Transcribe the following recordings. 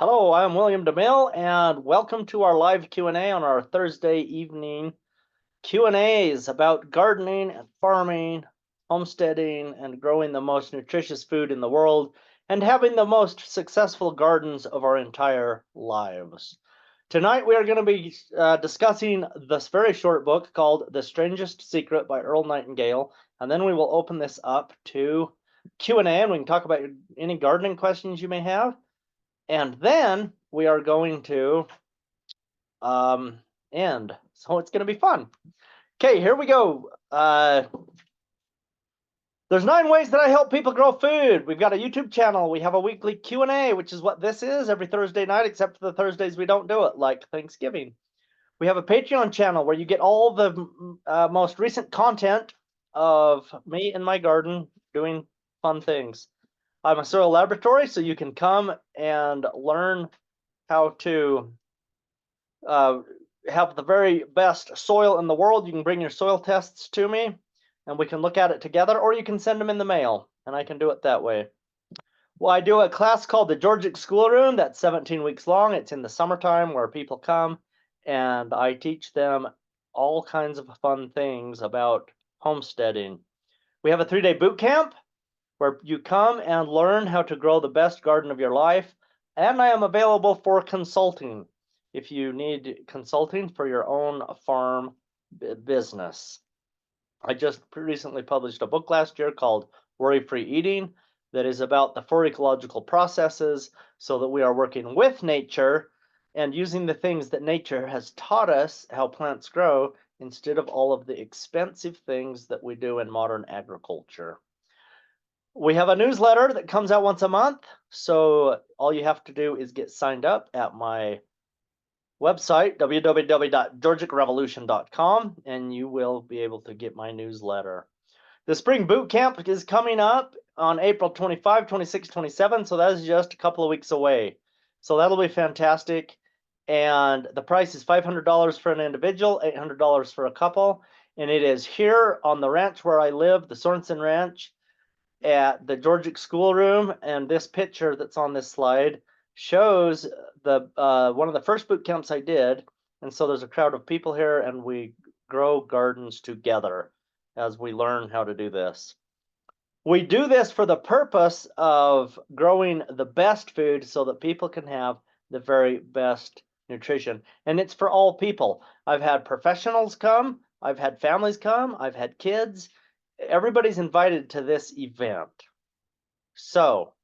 Hello, I'm William DeMille, and welcome to our live Q&A on our Thursday evening Q&As about gardening and farming, homesteading, and growing the most nutritious food in the world, and having the most successful gardens of our entire lives. Tonight we are going to be discussing this very short book called The Strangest Secret by Earl Nightingale, and then we will open this up to Q&A, and we can talk about any gardening questions you may have. And then we are going to end. So it's going to be fun. Okay, here we go. There's 9 ways that I help people grow food. We've got a YouTube channel. We have a weekly Q&A, which is what this is every Thursday night, except for the Thursdays we don't do it, like Thanksgiving. We have a Patreon channel where you get all the most recent content of me in my garden doing fun things. I'm a soil laboratory, so you can come and learn how to have the very best soil in the world. You can bring your soil tests to me and we can look at it together, or you can send them in the mail and I can do it that way. Well, I do a class called the Georgic Schoolroom that's 17 weeks long. It's in the summertime where people come and I teach them all kinds of fun things about homesteading. We have a 3-day boot camp where you come and learn how to grow the best garden of your life. And I am available for consulting if you need consulting for your own farm business. I just recently published a book last year called Worry-Free Eating that is about the 4 ecological processes so that we are working with nature and using the things that nature has taught us how plants grow instead of all of the expensive things that we do in modern agriculture. We have a newsletter that comes out once a month, so all you have to do is get signed up at my website, www.georgicrevolution.com, and you will be able to get my newsletter. The spring boot camp is coming up on April 25, 26, 27, so that is just a couple of weeks away. So that'll be fantastic, and the price is $500 for an individual, $800 for a couple, and it is here on the ranch where I live, the Sorensen Ranch, at the Georgic Schoolroom. And this picture that's on this slide shows the one of the first boot camps I did. And so there's a crowd of people here and we grow gardens together as we learn how to do this. We do this for the purpose of growing the best food so that people can have the very best nutrition. And it's for all people. I've had professionals come, I've had families come, I've had kids. Everybody's invited to this event. So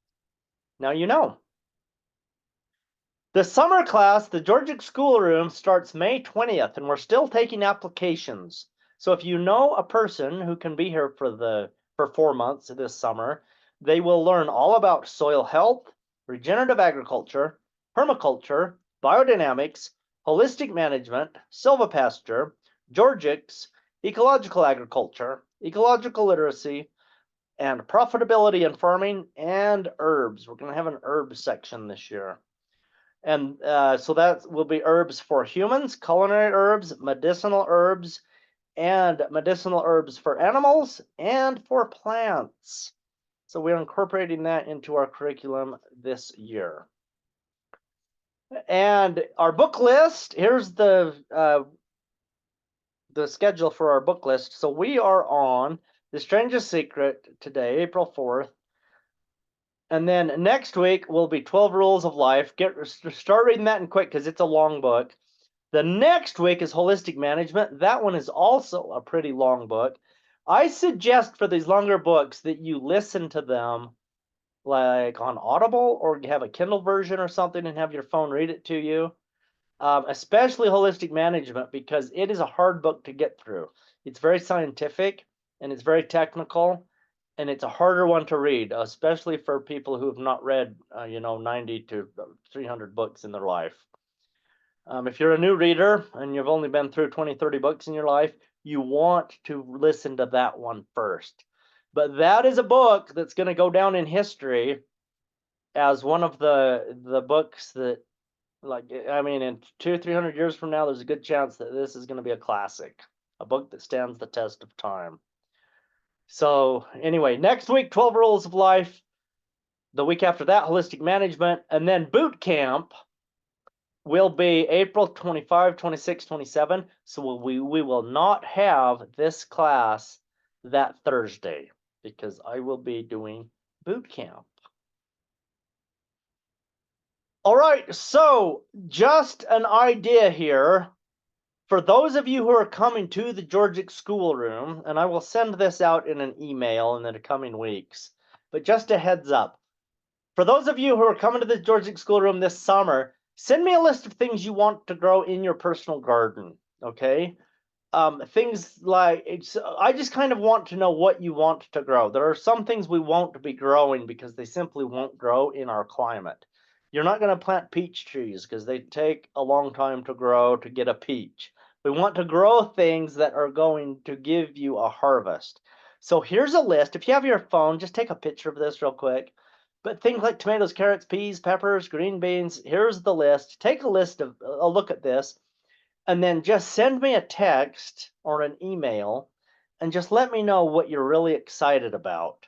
now you know. The summer class, the Georgic Schoolroom, starts May 20th, and we're still taking applications. So if you know a person who can be here for 4 months this summer, they will learn all about soil health, regenerative agriculture, permaculture, biodynamics, holistic management, silvopasture, Georgics, ecological agriculture, ecological literacy, and profitability in farming, and herbs. We're going to have an herbs section this year. And so that will be herbs for humans, culinary herbs, medicinal herbs, and medicinal herbs for animals and for plants. So we're incorporating that into our curriculum this year. And our book list, here's the schedule for our book list. So we are on The Strangest Secret today, April 4th. And then next week will be 12 Rules of Life. Start reading that in quick because it's a long book. The next week is Holistic Management. That one is also a pretty long book. I suggest for these longer books that you listen to them like on Audible or have a Kindle version or something and have your phone read it to you. Especially Holistic Management, because it is a hard book to get through. It's very scientific and it's very technical, and it's a harder one to read, especially for people who have not read 90 to 300 books in their life. If you're a new reader and you've only been through 20-30 books in your life, you want to listen to that one first. But that is a book that's going to go down in history as one of the books that, in 200-300 years from now, there's a good chance that this is going to be a classic, a book that stands the test of time. So anyway, next week, 12 Rules of Life. the week after that, holistic management, and then boot camp will be April 25, 26, 27. So we will not have this class that Thursday because I will be doing boot camp. All right, so just an idea here. For those of you who are coming to the Georgic schoolroom, and I will send this out in an email in the coming weeks, but just a heads up. For those of you who are coming to the Georgic schoolroom this summer, send me a list of things you want to grow in your personal garden, okay? Things like, I just kind of want to know what you want to grow. There are some things we won't be growing because they simply won't grow in our climate. You're not going to plant peach trees because they take a long time to grow to get a peach. We want to grow things that are going to give you a harvest. So here's a list. If you have your phone, just take a picture of this real quick. But things like tomatoes, carrots, peas, peppers, green beans, here's the list. Take a look at this, and then just send me a text or an email and just let me know what you're really excited about.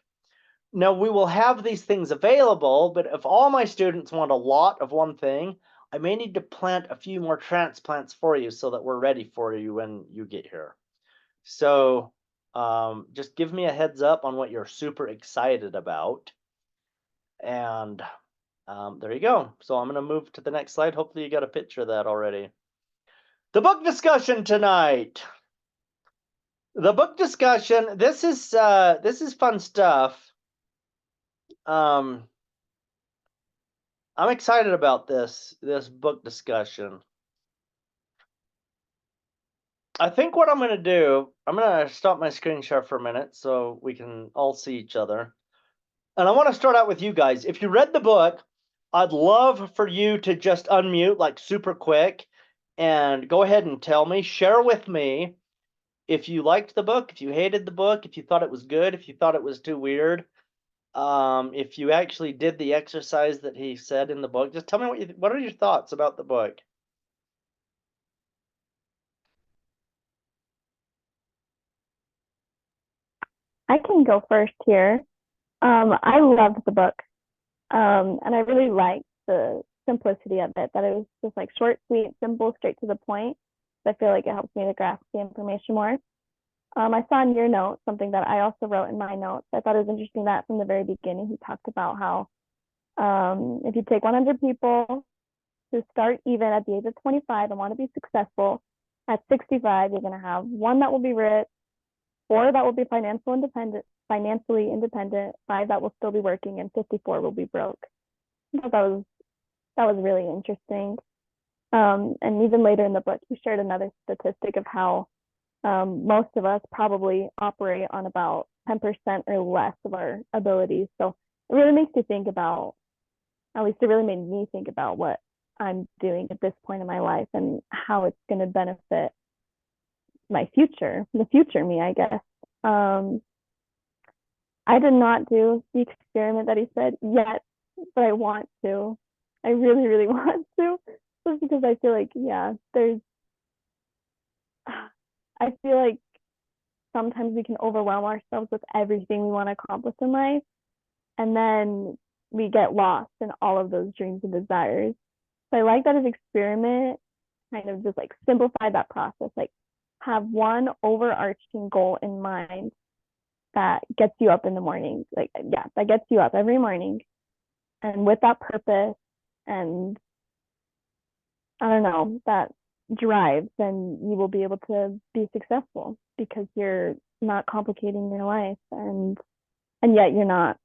Now, we will have these things available, but if all my students want a lot of one thing, I may need to plant a few more transplants for you so that we're ready for you when you get here. So just give me a heads up on what you're super excited about. And there you go. So I'm going to move to the next slide. Hopefully you got a picture of that already. The book discussion tonight. The book discussion. This is fun stuff. I'm excited about this book discussion. I think what I'm going to do, I'm going to stop my screen share for a minute so we can all see each other. And I want to start out with you guys. If you read the book, I'd love for you to just unmute like super quick and go ahead and tell me, share with me if you liked the book, if you hated the book, if you thought it was good, if you thought it was too weird, if you actually did the exercise that he said in the book. Just tell me what are your thoughts about the book? I can go first here. I loved the book. And I really liked the simplicity of it, that it was just like short, sweet, simple, straight to the point. I feel like it helps me to grasp the information more. I saw in your notes something that I also wrote in my notes. I thought it was interesting that from the very beginning, he talked about how if you take 100 people who start even at the age of 25 and want to be successful, at 65, you're going to have one that will be rich, 4 that will be financially independent, 5 that will still be working, and 54 will be broke. I thought that was really interesting. And even later in the book, he shared another statistic of how most of us probably operate on about 10% or less of our abilities. So it really makes you think about, at least it really made me think about what I'm doing at this point in my life and how it's going to benefit my future, the future me, I guess. I did not do the experiment that he said yet, but I want to. I really, really want to. Just because I feel like, yeah, I feel like sometimes we can overwhelm ourselves with everything we want to accomplish in life. And then we get lost in all of those dreams and desires. So I like that his experiment kind of just like simplified that process, like have one overarching goal in mind that gets you up in the morning. Like, yeah, that gets you up every morning. And with that purpose and I don't know, that drive, then you will be able to be successful because you're not complicating your life and yet you're not,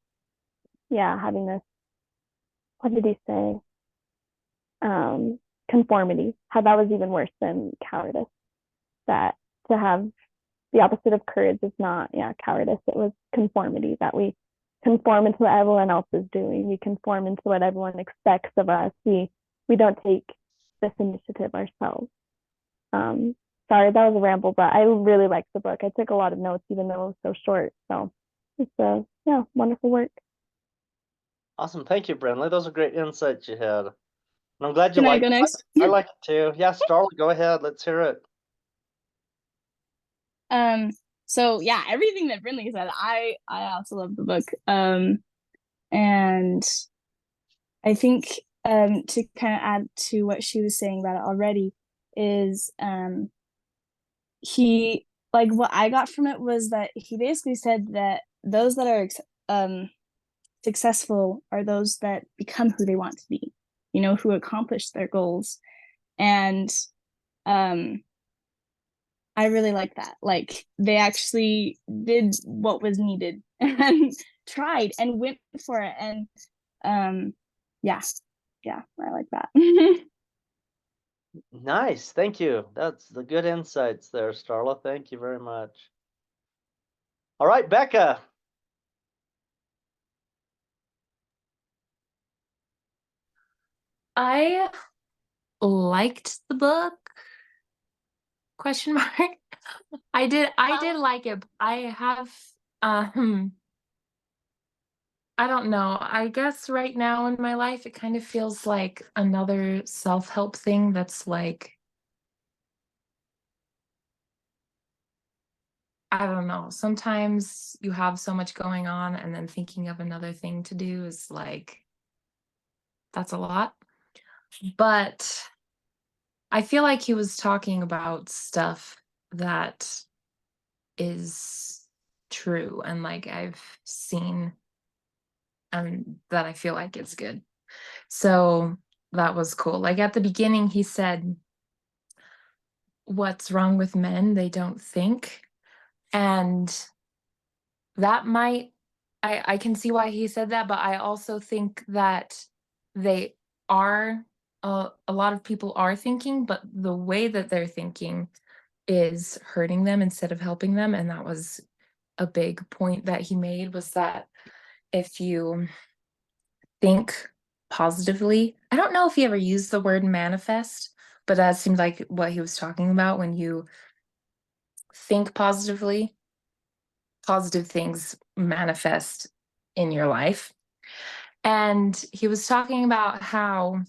yeah, having this, what did he say? Conformity. How that was even worse than cowardice. That to have the opposite of courage is not, yeah, cowardice. It was conformity, that we conform into what everyone else is doing. We conform into what everyone expects of us. We don't take this initiative ourselves. Sorry, that was a ramble, but I really liked the book. I took a lot of notes, even though it was so short. So it's yeah, wonderful work. Awesome. Thank you, Brenly. Those are great insights you had. And I'm glad you Can I liked go it. next? I like it too. Yeah, Starla, go ahead. Let's hear it. So yeah, everything that Brinley said, I also love the book. And I think to kind of add to what she was saying about it already is he, like, what I got from it was that he basically said that those that are successful are those that become who they want to be, you know, who accomplish their goals. And I really like that. Like, they actually did what was needed and tried and went for it. And yeah, I like that. Nice. Thank you. That's the good insights there, Starla. Thank you very much. All right, Becca. I liked the book, question mark. I did like it. I have I don't know. I guess right now in my life it kind of feels like another self-help thing that's like, I don't know. Sometimes you have so much going on and then thinking of another thing to do is like, that's a lot. But I feel like he was talking about stuff that is true and like I've seen and that I feel like it's good. So that was cool. Like at the beginning, he said, "What's wrong with men? They don't think." And that might, I can see why he said that, but I also think that they are, a lot of people are thinking, but the way that they're thinking is hurting them instead of helping them. And that was a big point that he made, was that if you think positively, I don't know if he ever used the word manifest, but that seemed like what he was talking about. When you think positively, positive things manifest in your life. And he was talking about how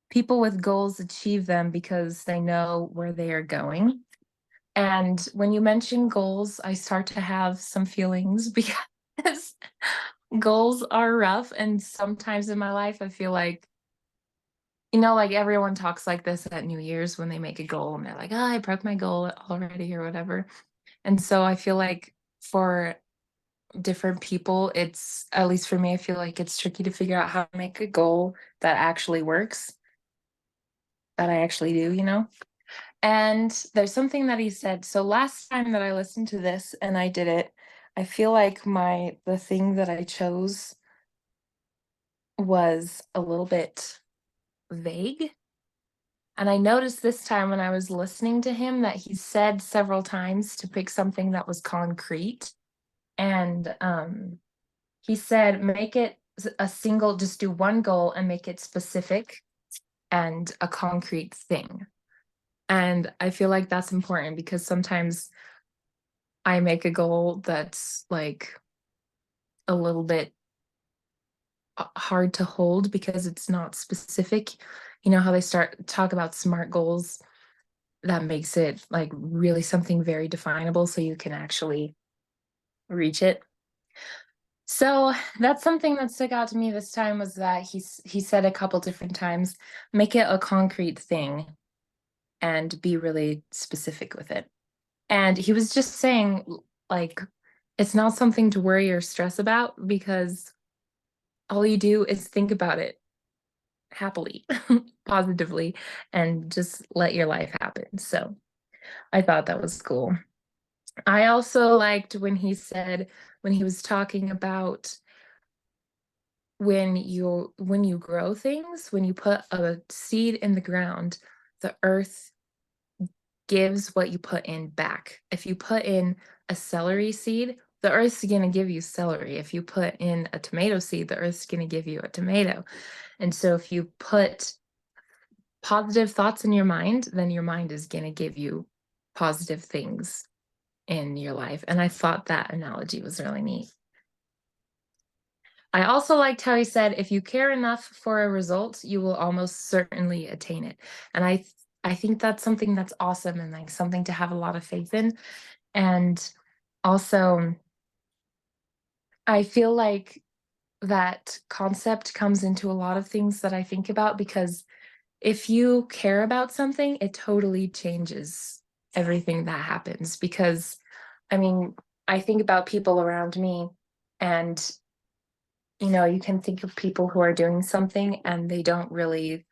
people with goals achieve them because they know where they are going. And when you mention goals, I start to have some feelings because goals are rough. And sometimes in my life, I feel like, you know, like everyone talks like this at New Year's when they make a goal and they're like, oh, I broke my goal already or whatever. And so I feel like for different people, it's, at least for me, I feel like it's tricky to figure out how to make a goal that actually works, that I actually do, you know? And there's something that he said. So last time that I listened to this and I did it, I feel like the thing that I chose was a little bit vague. And I noticed this time when I was listening to him that he said several times to pick something that was concrete. And he said, make it a single, just do one goal and make it specific and a concrete thing. And I feel like that's important because sometimes I make a goal that's like a little bit hard to hold because it's not specific. You know how they talk about SMART goals? That makes it like really something very definable so you can actually reach it. So that's something that stuck out to me this time, was that he said a couple different times, make it a concrete thing and be really specific with it. And he was just saying, like, it's not something to worry or stress about because all you do is think about it happily, positively, and just let your life happen. So I thought that was cool. I also liked when he said, when he was talking about when you grow things, when you put a seed in the ground, the earth gives what you put in back. If you put in a celery seed, the earth's going to give you celery. If you put in a tomato seed, the earth's going to give you a tomato. And so if you put positive thoughts in your mind, then your mind is going to give you positive things in your life. And I thought that analogy was really neat. I also liked how he said, if you care enough for a result, you will almost certainly attain it. And I think that's something that's awesome and like something to have a lot of faith in. And also, I feel like that concept comes into a lot of things that I think about, because if you care about something, it totally changes everything that happens. Because, I mean, I think about people around me, and, you can think of people who are doing something and they don't really,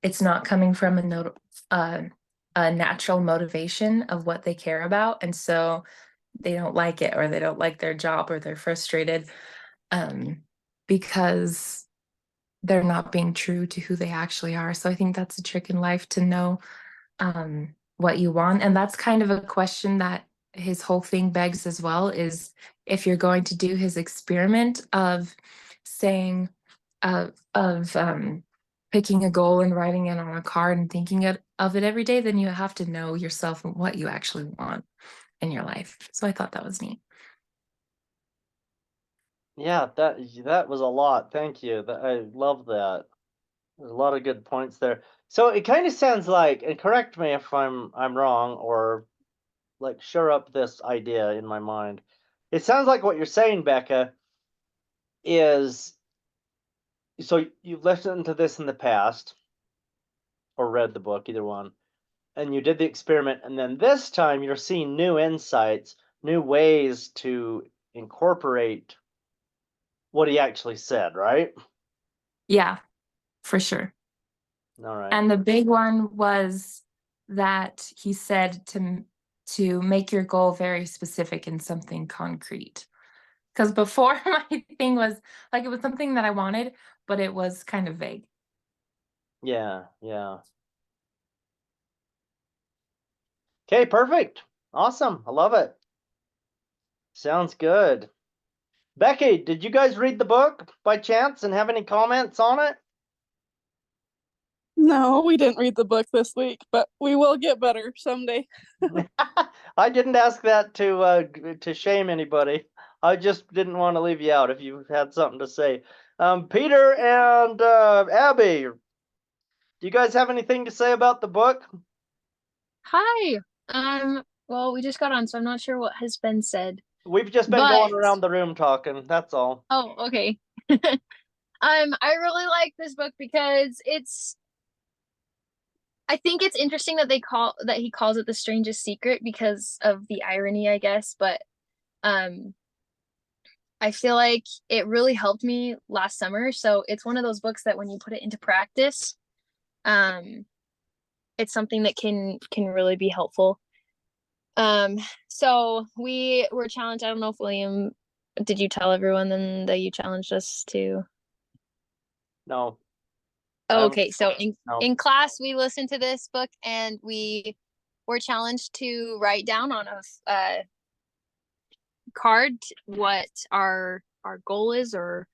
it's not coming from a natural motivation of what they care about. And so they don't like it, or they don't like their job, or they're frustrated because they're not being true to who they actually are. So I think that's a trick in life, to know what you want. And that's kind of a question that his whole thing begs as well, is if you're going to do his experiment of saying, of picking a goal and writing it on a card and thinking of it every day, then you have to know yourself and what you actually want in your life. So I thought that was neat. Yeah, that was a lot. Thank you. I love that. There's a lot of good points there. So it kind of sounds like, and correct me if I'm wrong, or like shore up this idea in my mind. It sounds like what you're saying, Becca, is so you've listened to this in the past or read the book, either one, and you did the experiment, and then this time you're seeing new insights, new ways to incorporate what he actually said, right? Yeah, for sure. All right. And the big one was that he said to make your goal very specific and something concrete. Because before, my thing was like, it was something that I wanted, but it was kind of vague. Yeah, yeah. Okay, perfect. Awesome. I love it. Sounds good. Becky, did you guys read the book by chance and have any comments on it? No, we didn't read the book this week, but we will get better someday. I didn't ask that to shame anybody. I just didn't want to leave you out if you had something to say. Peter and Abby, do you guys have anything to say about the book? Hi. Well, we just got on, so I'm not sure what has been said. We've just been But going around the room talking. That's all. oh, okay. I really like this book because I think it's interesting that he calls it The Strangest Secret because of the irony, I guess, but I feel like it really helped me last summer. So it's one of those books that when you put it into practice, it's something that can really be helpful. So we were challenged. I don't know if William, did you tell everyone then that you challenged us to? No. Oh, okay. So No. in class, we listened to this book and we were challenged to write down on a card what our goal is, or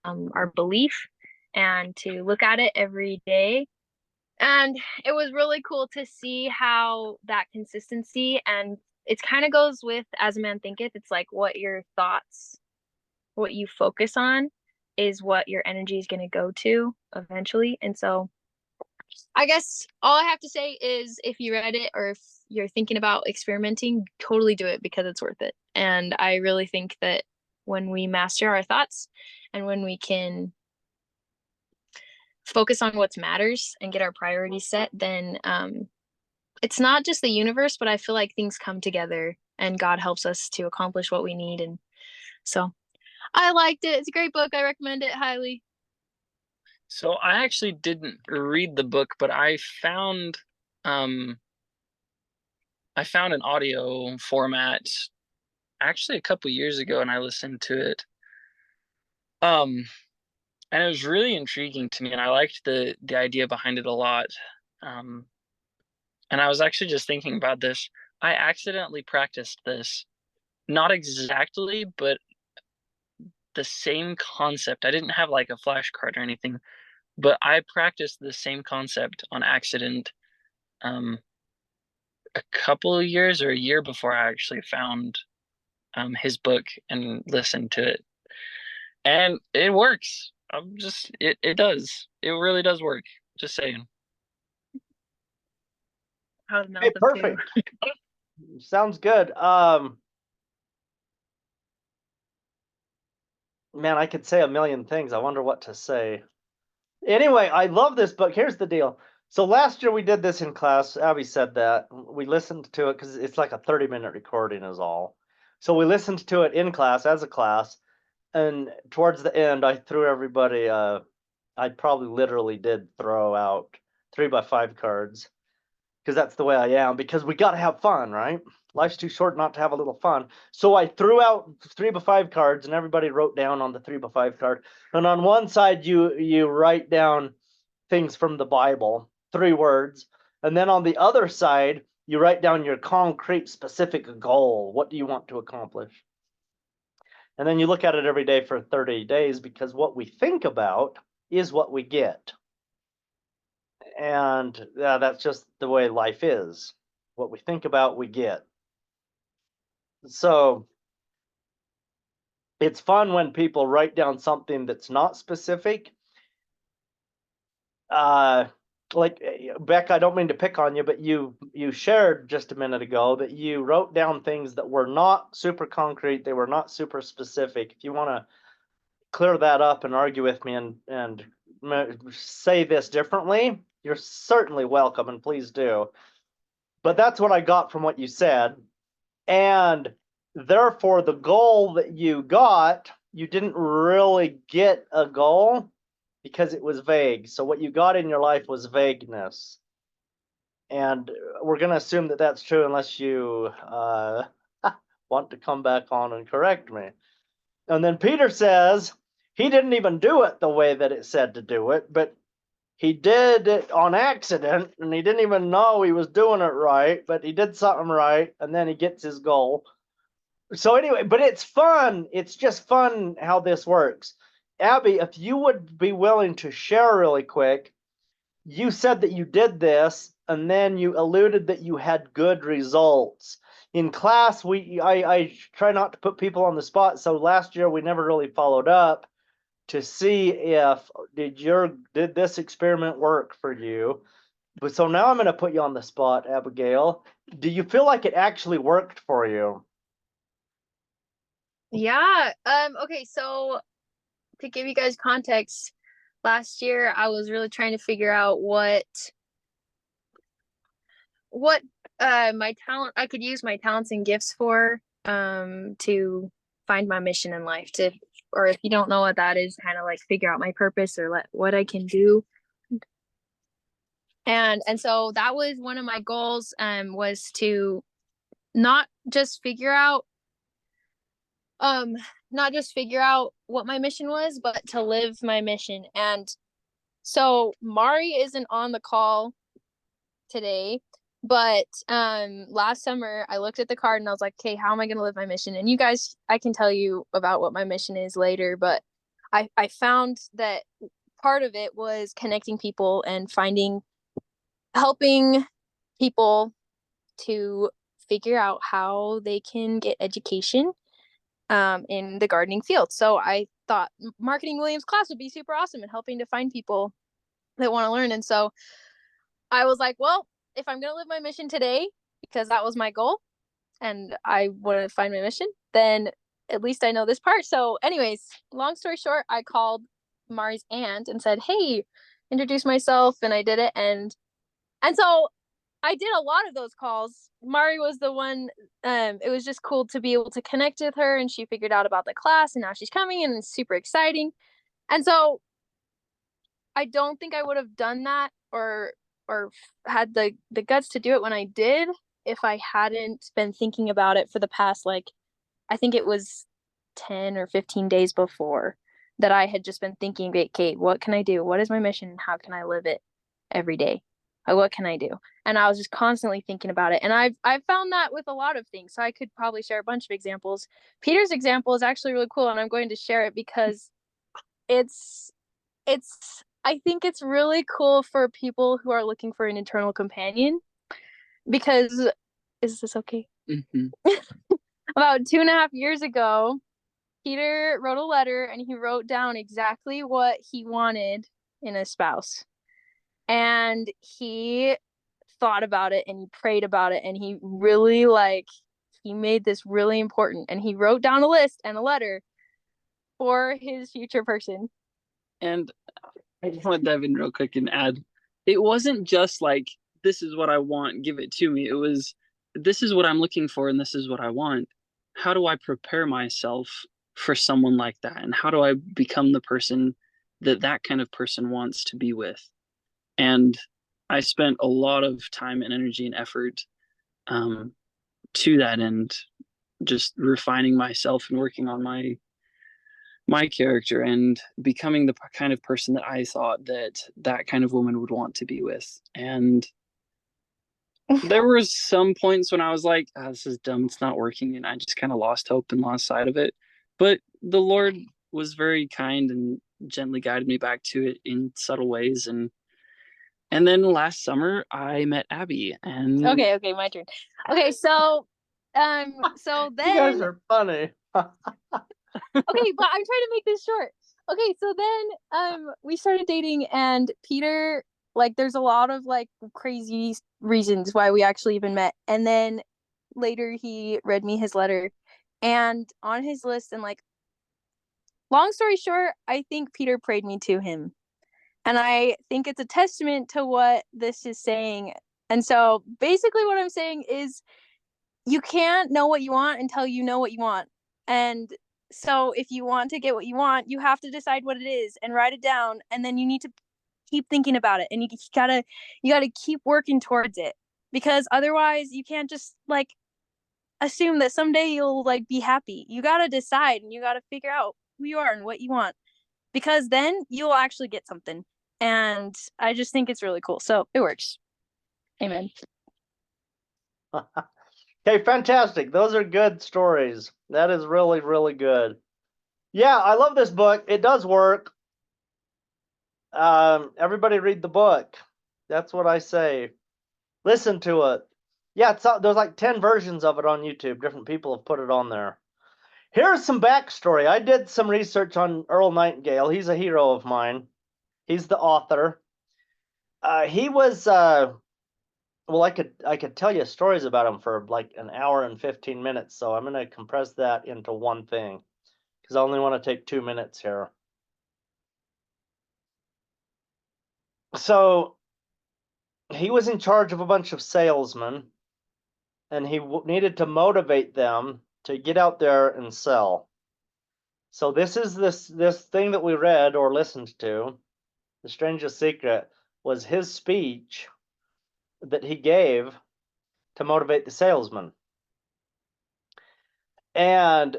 our belief, and to look at it every day. And it was really cool to see how that consistency, and it kind of goes with as a man thinketh. It's like what your thoughts, what you focus on is what your energy is going to go to eventually. And so I guess all I have to say is if you read it or if you're thinking about experimenting, totally do it because it's worth it. And I really think that when we master our thoughts and when we can focus on what matters and get our priorities set, then it's not just the universe, but I feel like things come together and God helps us to accomplish what we need. And so I liked it. It's a great book. I recommend it highly. So I actually didn't read the book, but I found an audio format actually a couple years ago, and I listened to it. And it was really intriguing to me, and I liked the idea behind it a lot. And I was actually just thinking about this. I accidentally practiced this, not exactly, but the same concept. I didn't have like a flashcard or anything, but I practiced the same concept on accident a couple of years or a year before I actually found his book and listened to it. And it works. It does. It really does work. Just saying. Okay, perfect. Sounds good. Man, I could say a million things. I wonder what to say. Anyway, I love this book. Here's the deal. So last year we did this in class. Abby said that. We listened to it because it's like a 30-minute recording is all. So we listened to it in class as a class. And towards the end, I threw everybody, I probably literally did throw out 3x5 cards because that's the way I am, because we got to have fun, right? Life's too short not to have a little fun. So I threw out 3x5 cards and everybody wrote down on the 3x5 card. And on one side, you write down things from the Bible, 3 words. And then on the other side, you write down your concrete, specific goal. What do you want to accomplish? And then you look at it every day for 30 days, because what we think about is what we get. And that's just the way life is. What we think about, we get. So it's fun when people write down something that's not specific. Like Beck, I don't mean to pick on you, but you shared just a minute ago that you wrote down things that were not super concrete. They were not super specific. If you want to clear that up and argue with me and say this differently, you're certainly welcome, and please do. But that's what I got from what you said. And therefore, the goal that you got, you didn't really get a goal because it was vague. So what you got in your life was vagueness. And we're going to assume that that's true unless you want to come back on and correct me. And then Peter says he didn't even do it the way that it said to do it, but he did it on accident, and he didn't even know he was doing it right, but he did something right, and then he gets his goal. So anyway, but it's fun. It's just fun how this works. Abby, if you would be willing to share really quick, you said that you did this, and then you alluded that you had good results. In class, I try not to put people on the spot, so last year we never really followed up to see if did this experiment work for you. But so now I'm going to put you on the spot, Abigail. Do you feel like it actually worked for you? Yeah. Okay, so to give you guys context, last year I was really trying to figure out what my talent I could use my talents and gifts for, to find my mission in life, to, or if you don't know what that is, kind of like figure out my purpose or what I can do. And so that was one of my goals, was to not just figure out what my mission was, but to live my mission. And so Mari isn't on the call today, but last summer I looked at the card and I was like, okay, how am I going to live my mission? And you guys, I can tell you about what my mission is later, but I found that part of it was connecting people and helping people to figure out how they can get education in the gardening field. So I thought Marketing Williams class would be super awesome in helping to find people that want to learn. And so I was like, well, if I'm going to live my mission today, because that was my goal and I want to find my mission, then at least I know this part. So anyways, long story short, I called Mari's aunt and said, hey, introduce myself. And I did it. And so I did a lot of those calls. Mari was the one. It was just cool to be able to connect with her, and she figured out about the class, and now she's coming, and it's super exciting. And so I don't think I would have done that or had the guts to do it when I did if I hadn't been thinking about it for the past, like, I think it was 10 or 15 days before that I had just been thinking, okay, what can I do? What is my mission? How can I live it every day? What can I do? And I was just constantly thinking about it. And I've found that with a lot of things. So I could probably share a bunch of examples. Peter's example is actually really cool, and I'm going to share it because it's I think it's really cool for people who are looking for an internal companion. Because, is this okay? Mm-hmm. About 2.5 years ago, Peter wrote a letter and he wrote down exactly what he wanted in a spouse. And he thought about it and he prayed about it, and he really he made this really important, and he wrote down a list and a letter for his future person. And I just want to dive in real quick and add, it wasn't just like, this is what I want, give it to me. It was, this is what I'm looking for and this is what I want. How do I prepare myself for someone like that? And how do I become the person that that kind of person wants to be with? And I spent a lot of time and energy and effort to that end, just refining myself and working on my character and becoming the kind of person that I thought that that kind of woman would want to be with. And there were some points when I was like, oh, this is dumb, it's not working, and I just kind of lost hope and lost sight of it. But the Lord was very kind and gently guided me back to it in subtle ways. And then last summer I met Abby, and Okay, my turn. Okay, so You guys then are funny. okay, but I'm trying to make this short. Okay, so then we started dating, and Peter, like, there's a lot of like crazy reasons why we actually even met. And then later he read me his letter, and on his list, and like, long story short, I think Peter prayed me to him. And I think it's a testament to what this is saying. And so basically what I'm saying is, you can't know what you want until you know what you want. And so if you want to get what you want, you have to decide what it is and write it down. And then you need to keep thinking about it. And you gotta keep working towards it. Because otherwise you can't just like assume that someday you'll like be happy. You gotta decide and you gotta figure out who you are and what you want. Because then you'll actually get something. And I just think it's really cool. So it works. Amen. Okay, fantastic. Those are good stories. That is really, really good. Yeah, I love this book. It does work. Everybody read the book. That's what I say. Listen to it. Yeah, there's like 10 versions of it on YouTube. Different people have put it on there. Here's some backstory. I did some research on Earl Nightingale. He's a hero of mine. He's the author. He was well, I could tell you stories about him for like an hour and 15 minutes, so I'm going to compress that into one thing because I only want to take 2 minutes here. So he was in charge of a bunch of salesmen, and he needed to motivate them to get out there and sell. So this is this thing that we read or listened to, The Strangest Secret, was his speech that he gave to motivate the salesman. And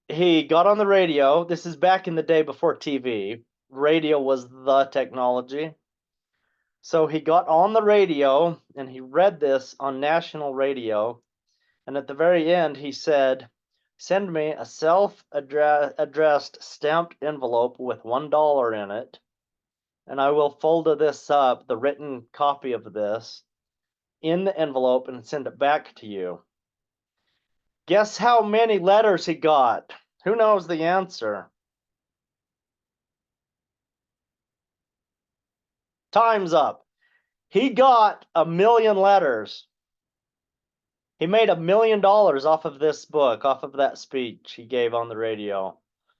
he got on the radio. This is back in the day before TV. Radio was the technology. So he got on the radio and he read this on national radio. And at the very end, he said, "Send me a self-addressed stamped envelope with $1 in it, and I will fold this up, the written copy of this, in the envelope and send it back to you." Guess how many letters he got? Who knows the answer? Time's up. He got 1 million letters. He made $1 million off of this book, off of that speech he gave on the radio.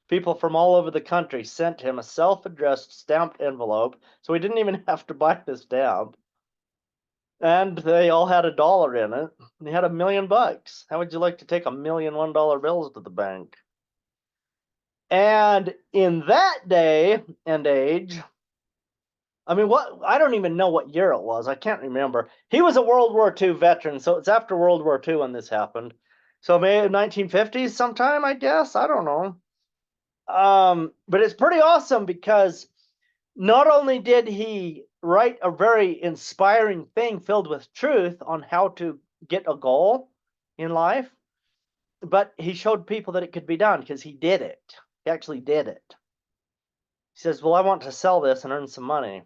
People from all over the country sent him a self-addressed stamped envelope, so he didn't even have to buy the stamp. And they all had $1 in it. And he had $1 million. How would you like to take $1 million $1 bills to the bank? And in that day and age, I mean, I don't even know what year it was. I can't remember. He was a World War II veteran, so it's after World War II when this happened. So maybe 1950s sometime, I guess. I don't know. But it's pretty awesome because not only did he write a very inspiring thing filled with truth on how to get a goal in life, but he showed people that it could be done because he did it. He actually did it. He says, well, I want to sell this and earn some money.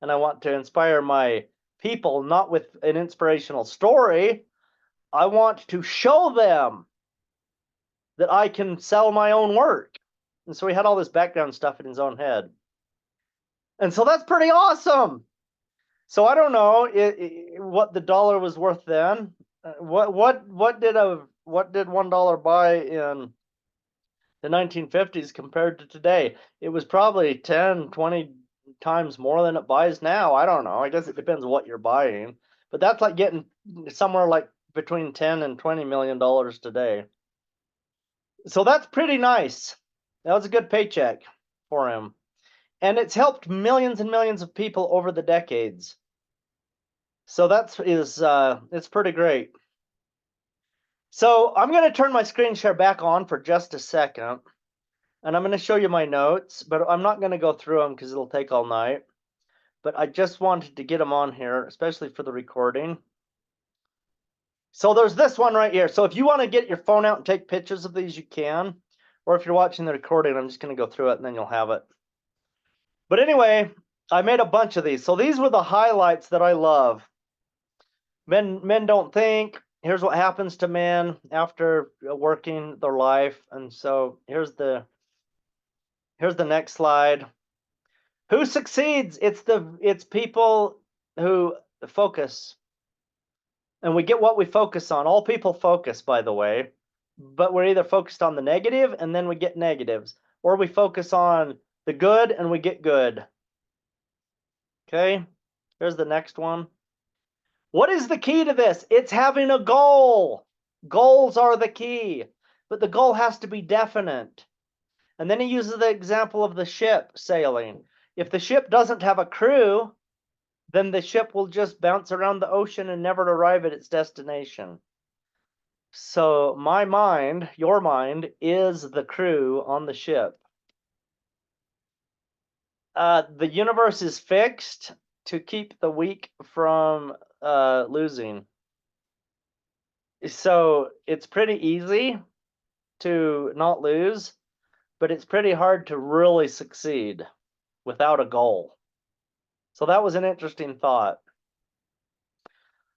And I want to inspire my people, not with an inspirational story. I want to show them that I can sell my own work. And so he had all this background stuff in his own head. And so that's pretty awesome. So I don't know what the dollar was worth then. What did $1 buy in the 1950s compared to today. It was probably 10, 20 times more than it buys now. I don't know. I guess it depends what you're buying. But that's like getting somewhere like between 10 and 20 million dollars today. So that's pretty nice. That was a good paycheck for him. And it's helped millions and millions of people over the decades. So it's pretty great. So I'm going to turn my screen share back on for just a second. And I'm going to show you my notes, but I'm not going to go through them because it'll take all night. But I just wanted to get them on here, especially for the recording. So there's this one right here. So if you want to get your phone out and take pictures of these, you can. Or if you're watching the recording, I'm just going to go through it and then you'll have it. But anyway, I made a bunch of these. So these were the highlights that I love. Men don't think. Here's what happens to men after working their life. And so here's the next slide. Who succeeds? It's people who focus. And we get what we focus on. All people focus, by the way. But we're either focused on the negative and then we get negatives. Or we focus on the good and we get good. Okay, here's the next one. What is the key to this? It's having a goal. Goals are the key. But the goal has to be definite. And then he uses the example of the ship sailing. If the ship doesn't have a crew, then the ship will just bounce around the ocean and never arrive at its destination. So my mind, your mind, is the crew on the ship. The universe is fixed to keep the weak from losing. So it's pretty easy to not lose, but it's pretty hard to really succeed without a goal. So that was an interesting thought.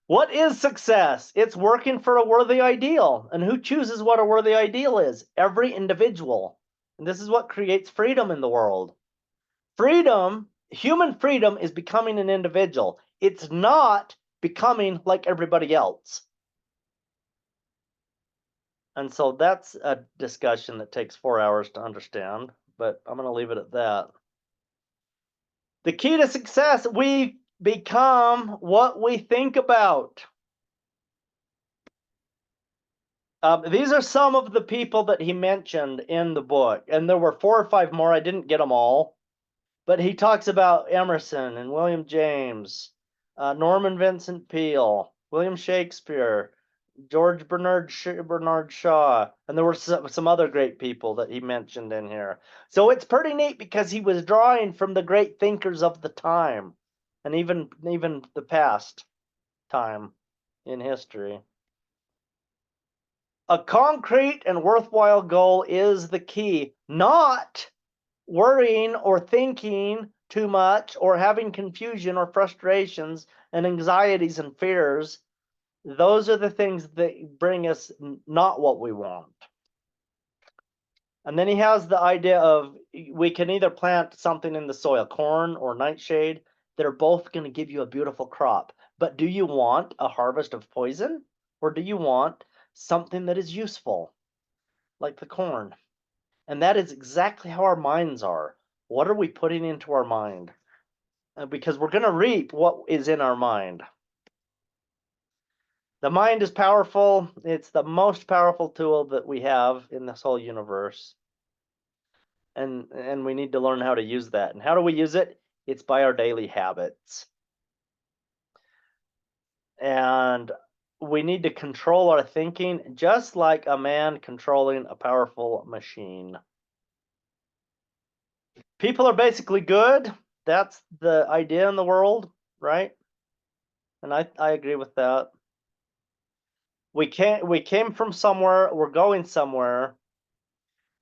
What is success? It's working for a worthy ideal. And who chooses what a worthy ideal is? Every individual. And this is what creates freedom in the world. Freedom, human freedom, is becoming an individual. It's not becoming like everybody else. And so that's a discussion that takes 4 hours to understand, but I'm going to leave it at that. The key to success, we become what we think about. These are some of the people that he mentioned in the book, and there were 4 or 5 more. I didn't get them all, but he talks about Emerson and William James, Norman Vincent Peale, William Shakespeare, George Bernard Shaw, and there were some other great people that he mentioned in here. So it's pretty neat because he was drawing from the great thinkers of the time, and even the past time in history. A concrete and worthwhile goal is the key, not worrying or thinking too much or having confusion or frustrations and anxieties and fears. Those are the things that bring us not what we want. And then he has the idea of we can either plant something in the soil, corn or nightshade, that are both going to give you a beautiful crop. But do you want a harvest of poison, or do you want something that is useful, like the corn? And that is exactly how our minds are. What are we putting into our mind? Because we're going to reap what is in our mind. The mind is powerful. It's the most powerful tool that we have in this whole universe. And we need to learn how to use that. And how do we use it? It's by our daily habits. And we need to control our thinking just like a man controlling a powerful machine. People are basically good. That's the idea in the world, right? And I agree with that. We came from somewhere, we're going somewhere.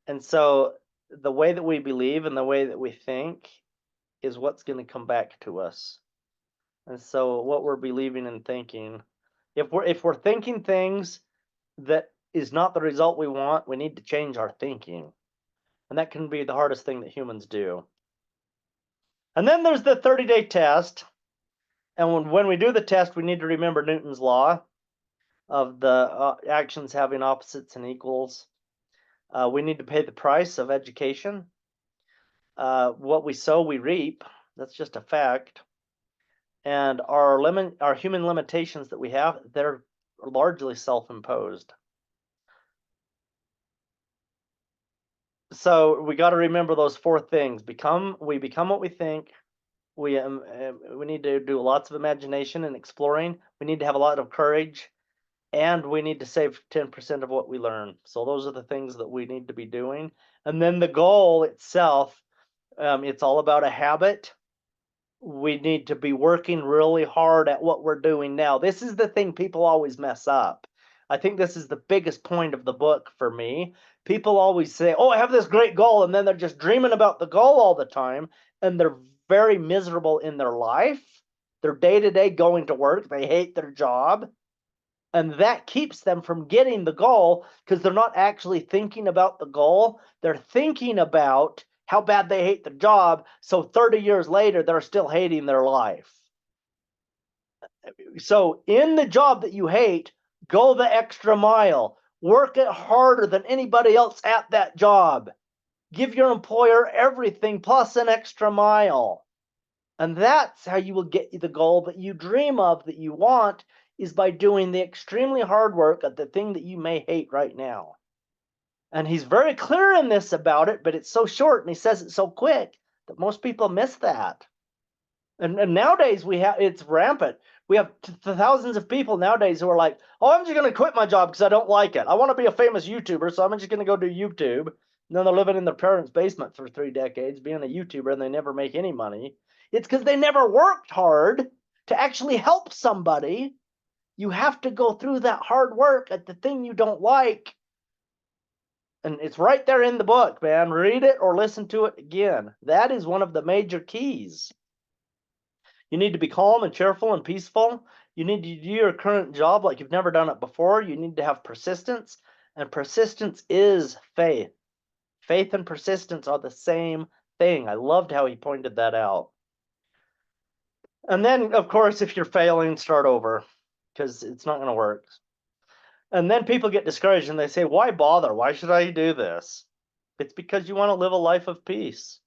And so the way that we believe and the way that we think is what's going to come back to us. And so what we're believing and thinking, if we're thinking things that is not the result we want, we need to change our thinking. And that can be the hardest thing that humans do. And then there's the 30-day test. And when we do the test, we need to remember Newton's law of the actions having opposites and equals. We need to pay the price of education. What we sow, we reap. That's just a fact. And our human limitations that we have, they're largely self-imposed. So we got to remember those 4 things. We become what we think. We need to do lots of imagination and exploring. We need to have a lot of courage, and we need to save 10% of what we learn. So those are the things that we need to be doing. And then the goal itself, it's all about a habit. We need to be working really hard at what we're doing now. This is the thing people always mess up. I think this is the biggest point of the book for me. People always say, oh, I have this great goal, and then they're just dreaming about the goal all the time, and they're very miserable in their life. They're day-to-day going to work. They hate their job. And that keeps them from getting the goal because they're not actually thinking about the goal. They're thinking about how bad they hate the job. So 30 years later, they're still hating their life. So in the job that you hate, go the extra mile. Work it harder than anybody else at that job. Give your employer everything plus an extra mile. And that's how you will get the goal that you dream of, that you want, is by doing the extremely hard work at the thing that you may hate right now. And he's very clear in this about it, but it's so short and he says it so quick that most people miss that. And nowadays it's rampant. We have thousands of people nowadays who are like, oh, I'm just going to quit my job because I don't like it. I want to be a famous YouTuber, so I'm just going to go do YouTube. And then they're living in their parents' basement for 3 decades being a YouTuber and they never make any money. It's because they never worked hard to actually help somebody. You have to go through that hard work at the thing you don't like. And it's right there in the book, man. Read it or listen to it again. That is one of the major keys. You need to be calm and cheerful and peaceful. You need to do your current job like you've never done it before. You need to have persistence, and persistence is faith. Faith and persistence are the same thing. I loved how he pointed that out. And then, of course, if you're failing, start over, because it's not going to work. And then people get discouraged and they say, why bother? Why should I do this? It's because you want to live a life of peace.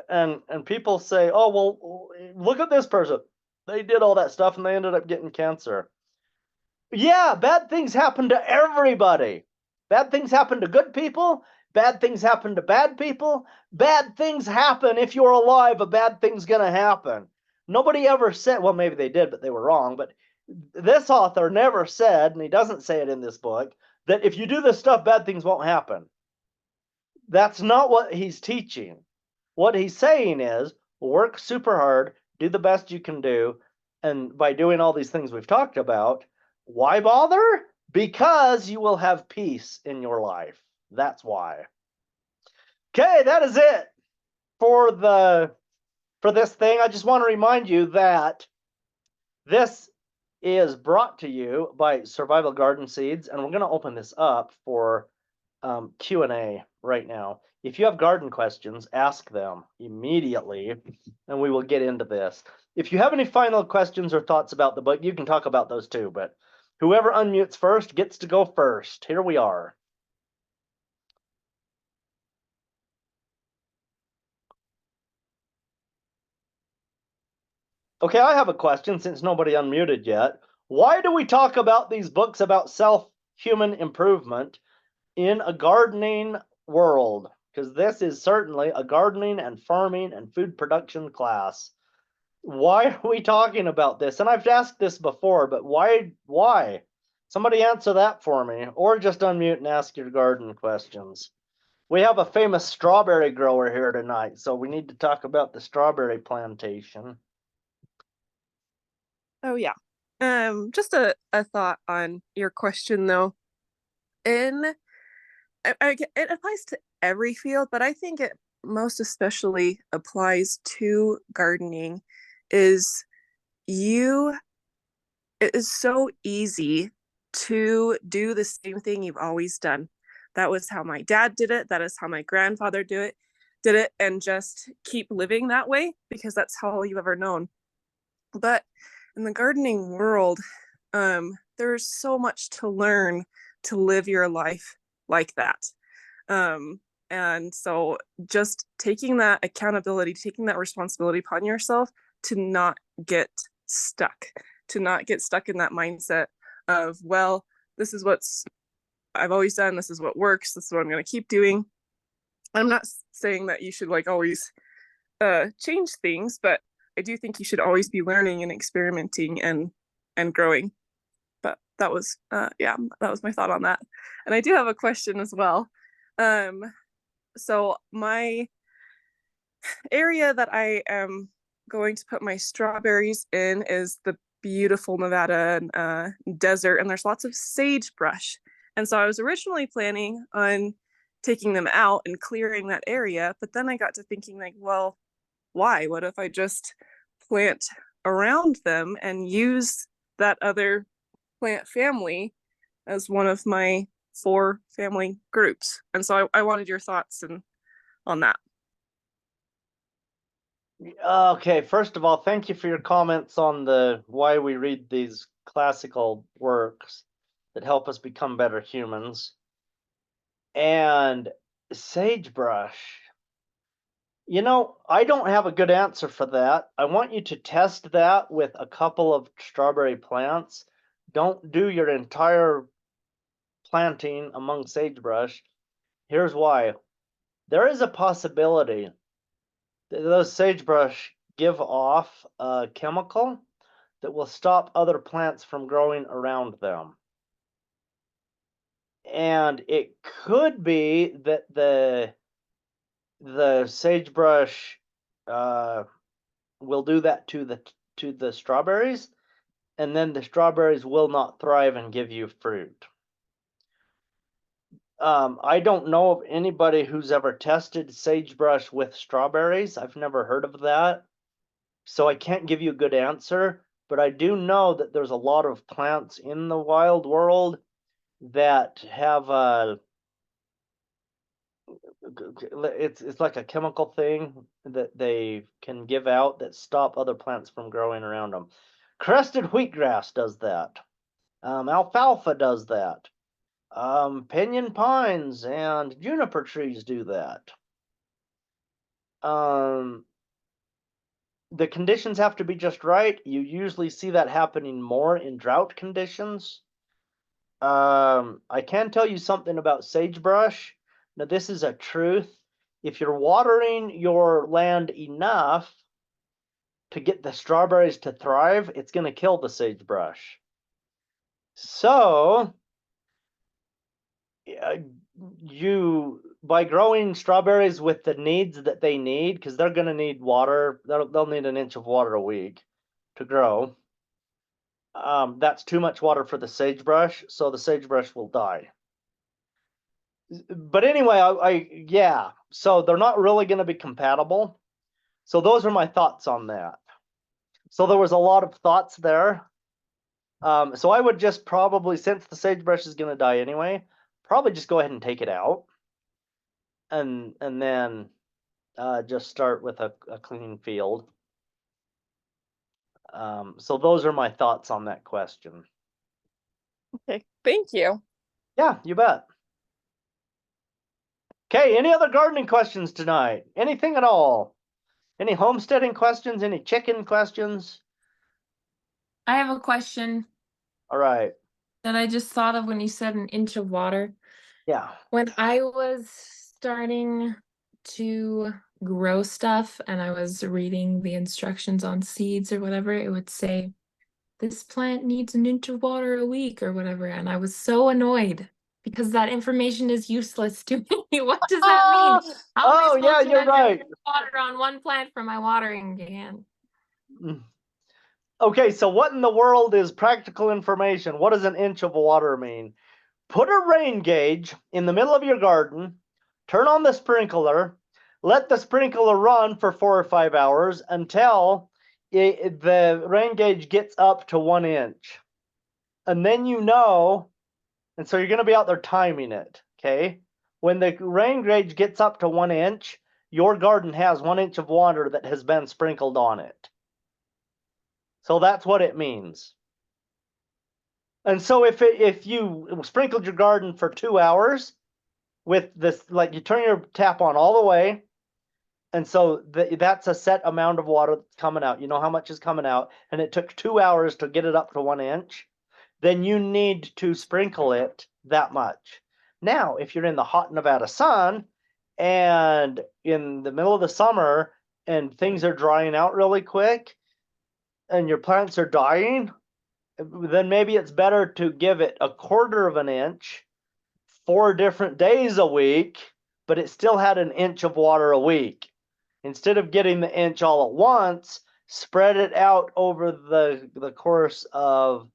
And people say, oh, well, look at this person. They did all that stuff and they ended up getting cancer. Yeah, bad things happen to everybody. Bad things happen to good people. Bad things happen to bad people. Bad things happen. If you're alive, a bad thing's going to happen. Nobody ever said, well, maybe they did, but they were wrong. But this author never said, and he doesn't say it in this book, that if you do this stuff, bad things won't happen. That's not what he's teaching. What he's saying is work super hard, do the best you can do. And by doing all these things we've talked about, why bother? Because you will have peace in your life. That's why. Okay, that is it for this thing. I just want to remind you that this is brought to you by Survival Garden Seeds, and we're going to open this up for Q&A right now. If you have garden questions, ask them immediately, and we will get into this. If you have any final questions or thoughts about the book, you can talk about those too, but whoever unmutes first gets to go first. Here we are. Okay, I have a question since nobody unmuted yet. Why do we talk about these books about self-human improvement in a gardening world? Because this is certainly a gardening and farming and food production class. Why are we talking about this? And I've asked this before, but why? Somebody answer that for me, or just unmute and ask your garden questions. We have a famous strawberry grower here tonight, so we need to talk about the strawberry plantation. Oh yeah. Just a thought on your question though. It applies to every field, but I think it most especially applies to gardening. It is so easy to do the same thing you've always done. That was how my dad did it. That is how my grandfather did it, and just keep living that way because that's how all you've ever known. But in the gardening world, there's so much to learn to live your life like that. And so just taking that accountability, taking that responsibility upon yourself to not get stuck, in that mindset of, well, this is what's I've always done, this is what works, this is what I'm going to keep doing. I'm not saying that you should like always change things, but I do think you should always be learning and experimenting and growing. But that was that was my thought on that. And I do have a question as well. So my area that I am going to put my strawberries in is the beautiful Nevada desert, and there's lots of sagebrush. And so I was originally planning on taking them out and clearing that area, but then I got to thinking like, well, why? What if I just plant around them and use that other plant family as one of my 4 family groups? And so I wanted your thoughts on that. Okay, first of all, thank you for your comments on the why we read these classical works that help us become better humans. And sagebrush. You know, I don't have a good answer for that. I want you to test that with a couple of strawberry plants. Don't do your entire planting among sagebrush. Here's why. There is a possibility that those sagebrush give off a chemical that will stop other plants from growing around them. And it could be that the sagebrush will do that to the strawberries, and then the strawberries will not thrive and give you fruit. I don't know of anybody who's ever tested sagebrush with strawberries. I've never heard of that, so I can't give you a good answer, but I do know that there's a lot of plants in the wild world that have it's like a chemical thing that they can give out that stop other plants from growing around them. Crested wheatgrass does that. Alfalfa does that. Pinyon pines and juniper trees do that. The conditions have to be just right. You usually see that happening more in drought conditions. I can tell you something about sagebrush. Now, this is a truth. If you're watering your land enough to get the strawberries to thrive, it's going to kill the sagebrush. So, by growing strawberries with the needs that they need, because they're going to need water, they'll need an inch of water a week to grow. That's too much water for the sagebrush, so the sagebrush will die. But anyway, yeah, so they're not really going to be compatible. So those are my thoughts on that. So there was a lot of thoughts there. So I would just probably, since the sagebrush is going to die anyway, probably just go ahead and take it out, and then just start with a clean field. So those are my thoughts on that question. Okay, thank you. Yeah, you bet. Okay, any other gardening questions tonight? Anything at all? Any homesteading questions? Any chicken questions? I have a question All right. that I just thought of when you said an inch of water. Yeah. When I was starting to grow stuff and I was reading the instructions on seeds or whatever, it would say, this plant needs an inch of water a week or whatever. And I was so annoyed because that information is useless to me. What does that mean? How am I supposed to you're measure right. water on one plant from my watering can? Okay, so what in the world is practical information? What does an inch of water mean? Put a rain gauge in the middle of your garden, turn on the sprinkler, let the sprinkler run for 4 or 5 hours until the rain gauge gets up to 1 inch. And then you know, and so you're going to be out there timing it, okay? When the rain gauge gets up to 1 inch, your garden has 1 inch of water that has been sprinkled on it. So that's what it means. And so if you sprinkled your garden for 2 hours, with this, like you turn your tap on all the way, and so that's a set amount of water that's coming out. You know how much is coming out, and it took 2 hours to get it up to 1 inch. Then you need to sprinkle it that much. Now, if you're in the hot Nevada sun and in the middle of the summer and things are drying out really quick and your plants are dying, then maybe it's better to give it 1/4 of an inch 4 different days a week, but it still had an inch of water a week. Instead of getting the inch all at once, spread it out over the course of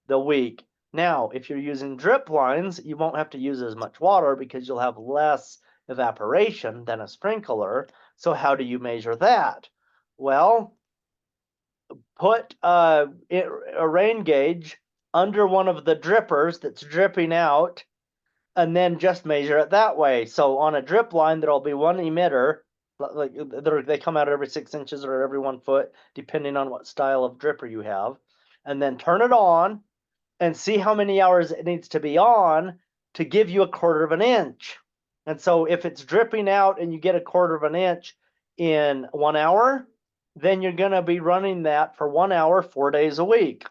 the week. Now, if you're using drip lines, you won't have to use as much water because you'll have less evaporation than a sprinkler. So how do you measure that? Well, put a rain gauge under one of the drippers that's dripping out, and then just measure it that way. So on a drip line, there'll be one emitter, like they come out every 6 inches or every 1 foot, depending on what style of dripper you have, and then turn it on and see how many hours it needs to be on to give you 1/4 of an inch. And so if it's dripping out and you get 1/4 of an inch in 1 hour, then you're going to be running that for 1 hour, 4 days a week.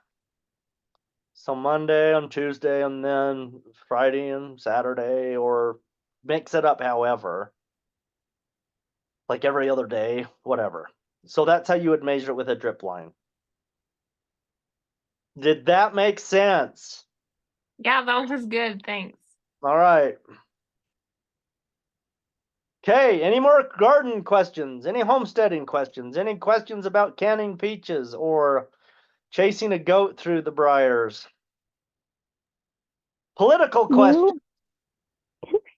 So Monday and Tuesday and then Friday and Saturday, or mix it up however, like every other day, whatever. So that's how you would measure it with a drip line. Did that make sense? Yeah, that was good. Thanks. All right. Okay, any more garden questions? Any homesteading questions? Any questions about canning peaches or chasing a goat through the briars? Political questions.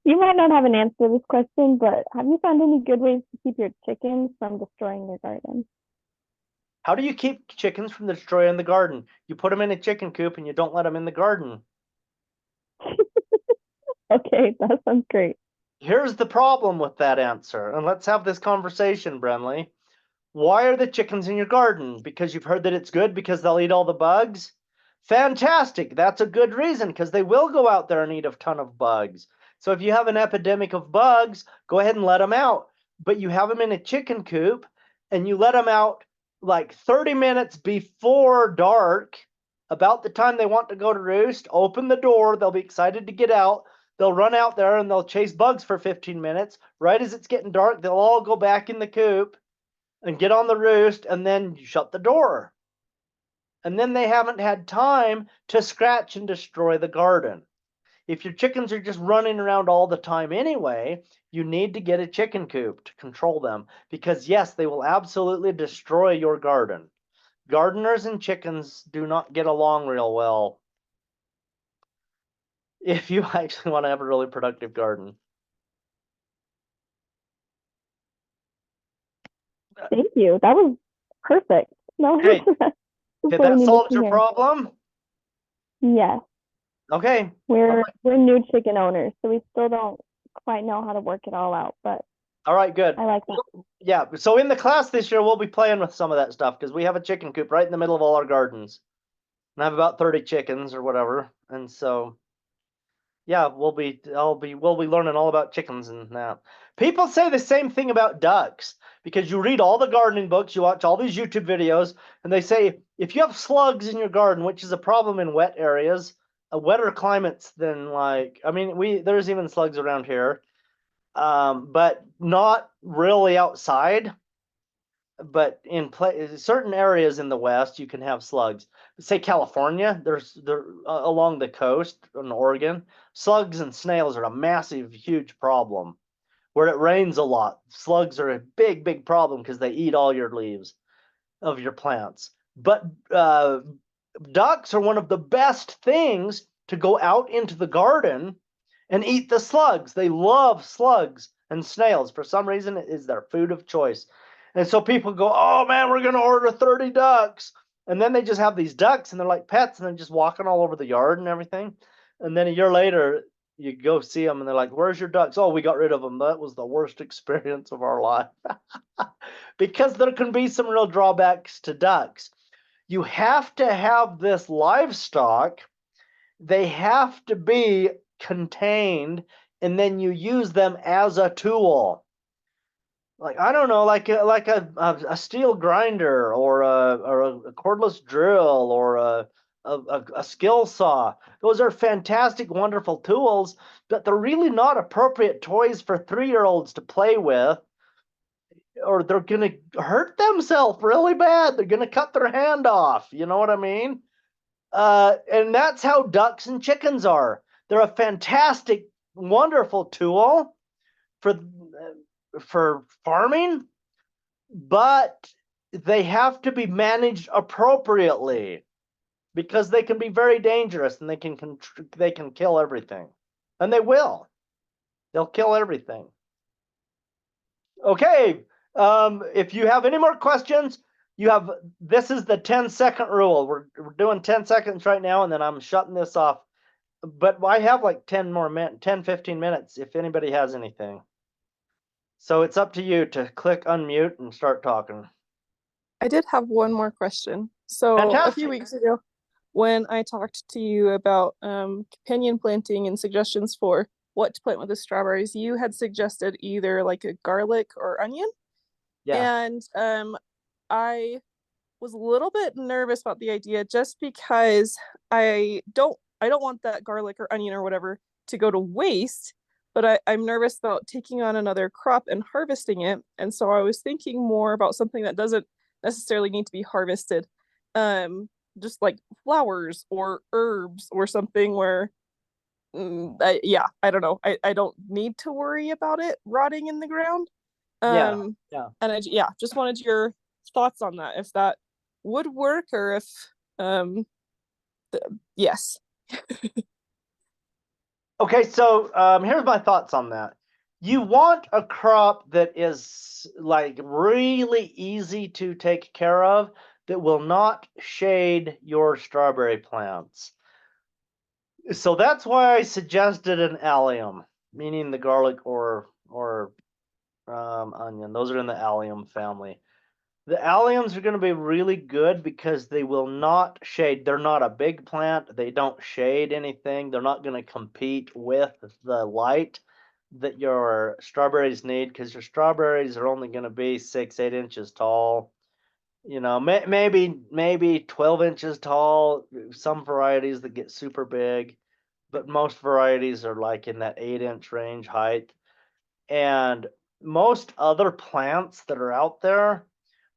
You might not have an answer to this question, but have you found any good ways to keep your chickens from destroying your garden? How do you keep chickens from destroying the garden? You put them in a chicken coop and you don't let them in the garden. Okay, that sounds great. Here's the problem with that answer, and let's have this conversation, Brenly. Why are the chickens in your garden? Because you've heard that it's good because they'll eat all the bugs? Fantastic. That's a good reason, because they will go out there and eat a ton of bugs. So if you have an epidemic of bugs, go ahead and let them out. But you have them in a chicken coop and you let them out like 30 minutes before dark, about the time they want to go to roost. Open the door. They'll be excited to get out. They'll run out there and they'll chase bugs for 15 minutes. Right as it's getting dark, they'll all go back in the coop and get on the roost, and then you shut the door. And then they haven't had time to scratch and destroy the garden. If your chickens are just running around all the time anyway, you need to get a chicken coop to control them, because yes, they will absolutely destroy your garden. Gardeners and chickens do not get along real well if you actually want to have a really productive garden. Thank you. That was perfect. No, Hey, that's did what we that needed solve to your hear. problem? Yes, Okay. we're new chicken owners, so we still don't quite know how to work it all out, but All right, good. I like that. Yeah, so in the class this year, we'll be playing with some of that stuff because we have a chicken coop right in the middle of all our gardens. And I have about 30 chickens or whatever. And so, yeah, we'll be learning all about chickens and that. People say the same thing about ducks, because you read all the gardening books, you watch all these YouTube videos, and they say if you have slugs in your garden, which is a problem in wet areas, wetter climates than there's even slugs around here. But not really outside. But in certain areas in the West, you can have slugs. Say California, they're along the coast in Oregon. Slugs and snails are a massive, huge problem. Where it rains a lot, slugs are a big, big problem because they eat all your leaves of your plants. But ducks are one of the best things to go out into the garden and eat the slugs. They love slugs and snails. For some reason, it is their food of choice. And so people go, oh man, we're going to order 30 ducks. And then they just have these ducks and they're like pets and they're just walking all over the yard and everything. And then a year later, you go see them and they're like, where's your ducks? Oh, we got rid of them. That was the worst experience of our life. Because there can be some real drawbacks to ducks. You have to have this livestock. They have to be contained and then you use them as a tool. Like, I don't know, like a steel grinder or a cordless drill or a skill saw. Those are fantastic, wonderful tools, but they're really not appropriate toys for 3-year-olds to play with, or they're gonna hurt themselves really bad. They're gonna cut their hand off. You know what I mean? And that's how ducks and chickens are. They're a fantastic, wonderful tool for farming, but they have to be managed appropriately because they can be very dangerous and they can kill everything, and they will. They'll kill everything. Okay, if you have any more questions, this is the 10-second rule. We're doing 10 seconds right now, and then I'm shutting this off. But I have like 10 more minutes, 10, 15 minutes if anybody has anything. So it's up to you to click unmute and start talking. I did have one more question. So Fantastic. a few weeks ago, when I talked to you about companion planting and suggestions for what to plant with the strawberries, you had suggested either like a garlic or onion. Yeah. And I was a little bit nervous about the idea just because I don't want that garlic or onion or whatever to go to waste, but I'm nervous about taking on another crop and harvesting it. And so I was thinking more about something that doesn't necessarily need to be harvested. Just like flowers or herbs or something where I don't know. I don't need to worry about it rotting in the ground. Yeah. And I just wanted your thoughts on that, if that would work or if yes. Okay, so here's my thoughts on that. You want a crop that is like really easy to take care of, that will not shade your strawberry plants. So that's why I suggested an allium, meaning the garlic or onion. Those are in the allium family. The alliums are going to be really good because they will not shade. They're not a big plant. They don't shade anything. They're not going to compete with the light that your strawberries need, because your strawberries are only going to be 6-8 inches tall. You know, maybe 12 inches tall. Some varieties that get super big, but most varieties are like in that 8-inch range height. And most other plants that are out there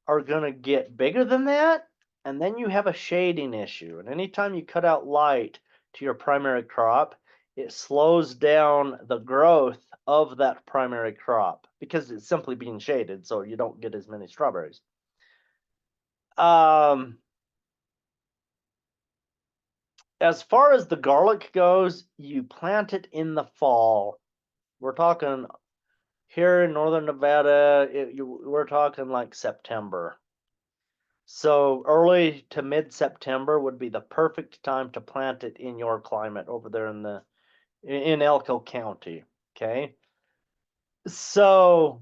are going to get bigger than that, and then you have a shading issue. And anytime you cut out light to your primary crop, it slows down the growth of that primary crop because it's simply being shaded, so you don't get as many strawberries. As far as the garlic goes, you plant it in the fall. We're talking here in northern Nevada, we're talking like September. So early to mid-September would be the perfect time to plant it in your climate over there in Elko County. Okay. So,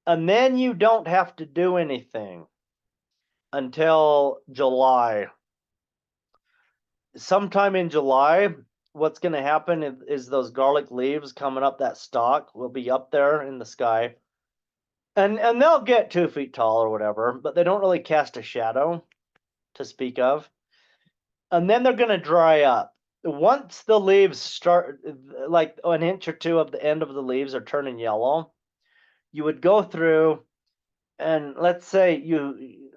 and then you don't have to do anything until July. Sometime in July, what's going to happen is those garlic leaves coming up that stalk will be up there in the sky. And they'll get 2 feet tall or whatever, but they don't really cast a shadow to speak of. And then they're going to dry up. Once the leaves start, like an inch or two of the end of the leaves are turning yellow, you would go through and let's say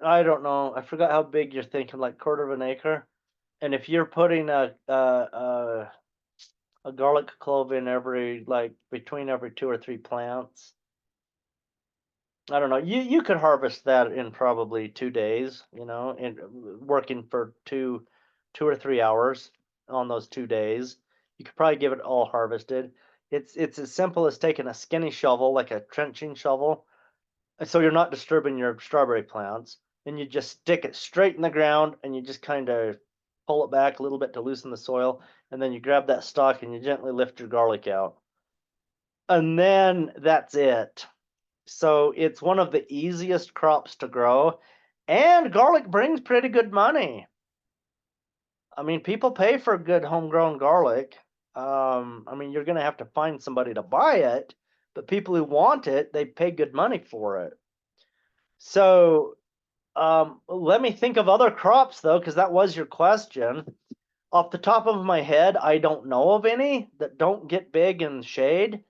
I don't know, I forgot how big you're thinking, like 1/4 of an acre. And if you're putting a garlic clove in between every 2 or 3 plants, I don't know, you could harvest that in probably 2 days, you know, and working for 2 or 3 hours on those 2 days. You could probably give it all harvested. It's as simple as taking a skinny shovel, like a trenching shovel, so you're not disturbing your strawberry plants, and you just stick it straight in the ground, and you just kind of pull it back a little bit to loosen the soil, and then you grab that stalk and you gently lift your garlic out. And then that's it. So it's one of the easiest crops to grow, and garlic brings pretty good money. I mean, people pay for good homegrown garlic. I mean, you're going to have to find somebody to buy it, but people who want it, they pay good money for it. So let me think of other crops though, because that was your question. Off the top of my head, I don't know of any that don't get big in shade,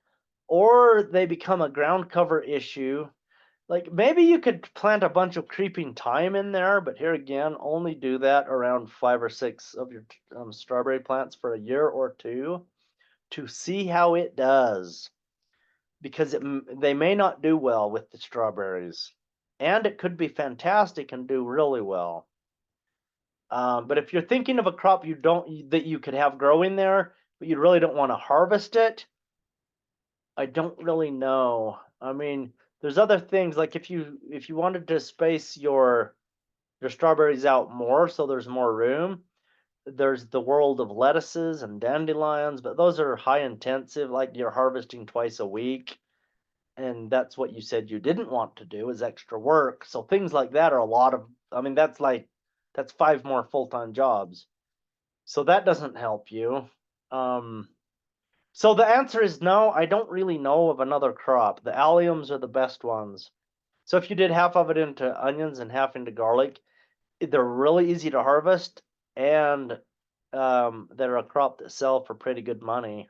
or they become a ground cover issue. Like maybe you could plant a bunch of creeping thyme in there, but here again, only do that around 5 or 6 of your strawberry plants for a year or two to see how it does, because they may not do well with the strawberries, and it could be fantastic and do really well. But if you're thinking of a crop that you could have growing there, but you really don't want to harvest it, I don't really know. I mean, there's other things like if you wanted to space your strawberries out more so there's more room, there's the world of lettuces and dandelions, but those are high intensive, like you're harvesting twice a week. And that's what you said you didn't want to do, is extra work. So things like that are a lot of, I mean, that's 5 more full-time jobs. So that doesn't help you. So the answer is no, I don't really know of another crop. The alliums are the best ones. So if you did half of it into onions and half into garlic, they're really easy to harvest, and they're a crop that sell for pretty good money.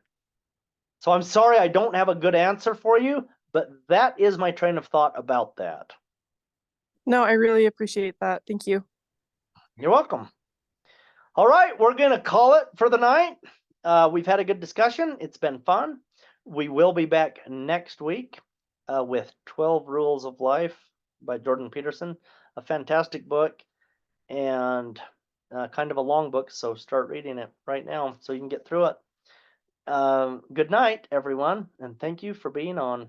So I'm sorry I don't have a good answer for you, but that is my train of thought about that. No, I really appreciate that. Thank you. You're welcome. All right, we're going to call it for the night. We've had a good discussion. It's been fun. We will be back next week with 12 Rules of Life by Jordan Peterson, a fantastic book and kind of a long book, so start reading it right now so you can get through it. Good night, everyone, and thank you for being on.